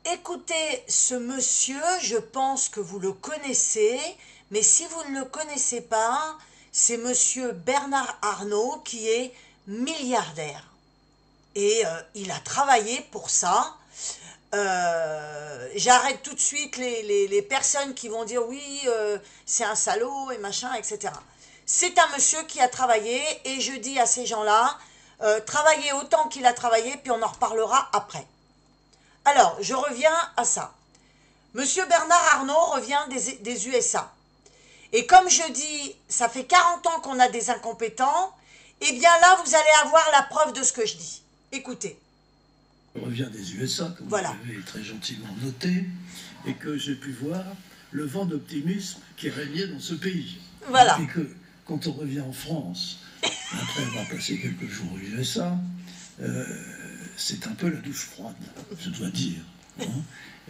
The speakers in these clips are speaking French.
écoutez, ce monsieur, je pense que vous le connaissez, mais si vous ne le connaissez pas, c'est monsieur Bernard Arnault qui est milliardaire. Et il a travaillé pour ça. J'arrête tout de suite les personnes qui vont dire oui, c'est un salaud et machin, etc. C'est un monsieur qui a travaillé et je dis à ces gens-là, travaillez autant qu'il a travaillé, puis on en reparlera après. Alors, je reviens à ça. Monsieur Bernard Arnault revient des USA. Et comme je dis, ça fait 40 ans qu'on a des incompétents, et bien là, vous allez avoir la preuve de ce que je dis. Écoutez. Revient des USA, comme voilà. vous l'avez très gentiment noté, et que j'ai pu voir le vent d'optimisme qui régnait dans ce pays. Voilà. Et que quand on revient en France, après avoir passé quelques jours aux USA, c'est un peu la douche froide, je dois dire. Hein.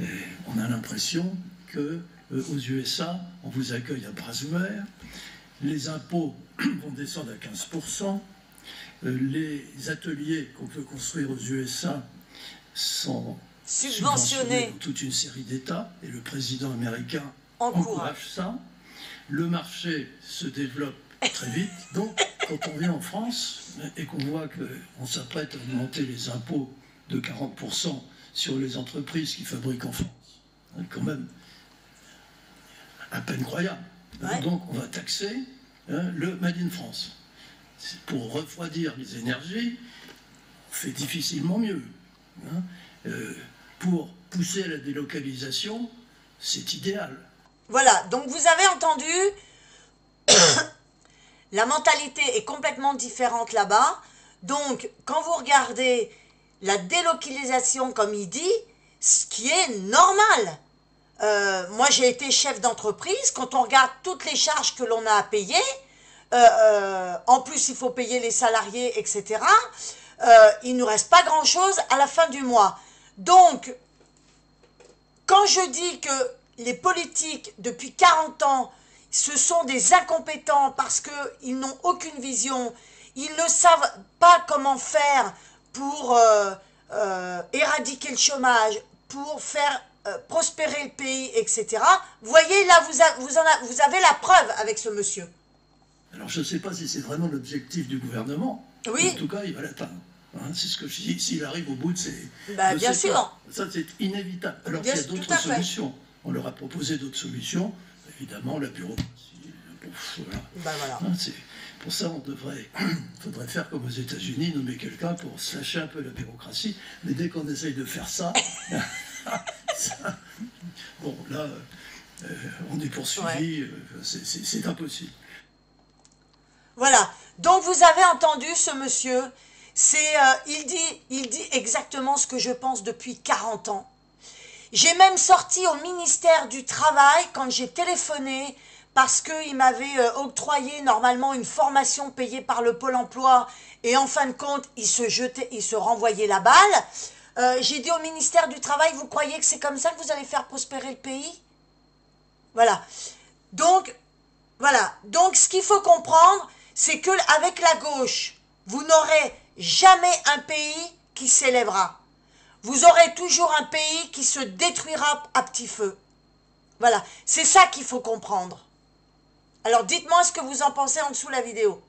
Et on a l'impression que aux USA, on vous accueille à bras ouverts, les impôts vont descendre à 15%, les ateliers qu'on peut construire aux USA sont subventionnés dans toute une série d'États, et le président américain encourage ça. Le marché se développe très vite. Donc, quand on vient en France et qu'on voit qu'on s'apprête à augmenter les impôts de 40% sur les entreprises qui fabriquent en France, hein, quand même à peine croyable. Ouais. Donc, on va taxer le Made in France. Pour refroidir les énergies, on fait difficilement mieux. Hein. Pour pousser à la délocalisation, c'est idéal. Voilà, donc vous avez entendu, la mentalité est complètement différente là-bas. Donc, quand vous regardez la délocalisation, comme il dit, ce qui est normal. Moi, j'ai été chef d'entreprise. Quand on regarde toutes les charges que l'on a à payer, en plus, il faut payer les salariés, etc. Il ne nous reste pas grand-chose à la fin du mois. Donc, quand je dis que les politiques, depuis 40 ans, ce sont des incompétents parce qu'ils n'ont aucune vision, ils ne savent pas comment faire pour éradiquer le chômage, pour faire prospérer le pays, etc. Vous voyez, là, vous avez la preuve avec ce monsieur. Alors, je ne sais pas si c'est vraiment l'objectif du gouvernement. Oui. En tout cas, il va l'atteindre. Hein, c'est ce que je dis. S'il arrive au bout de ces... Bah, bien sûr. Pas. Ça, c'est inévitable. Alors qu'il y a d'autres solutions. On leur a proposé d'autres solutions. Évidemment, la bureaucratie. Voilà. Bah, voilà. Hein, pour ça, faudrait faire comme aux États-Unis, nommer quelqu'un pour slasher un peu la bureaucratie. Mais dès qu'on essaye de faire ça, bon, là, on est poursuivi. Ouais. C'est impossible. Voilà. Donc, vous avez entendu ce monsieur. Il dit exactement ce que je pense depuis 40 ans. J'ai même sorti au ministère du Travail quand j'ai téléphoné parce qu'il m'avait octroyé normalement une formation payée par le Pôle emploi et en fin de compte, il se renvoyait la balle. J'ai dit au ministère du Travail, vous croyez que c'est comme ça que vous allez faire prospérer le pays? Voilà. Donc, voilà. Donc, ce qu'il faut comprendre, c'est qu'avec la gauche, vous n'aurez jamais un pays qui s'élèvera. Vous aurez toujours un pays qui se détruira à petit feu. Voilà, c'est ça qu'il faut comprendre. Alors dites-moi ce que vous en pensez en dessous de la vidéo.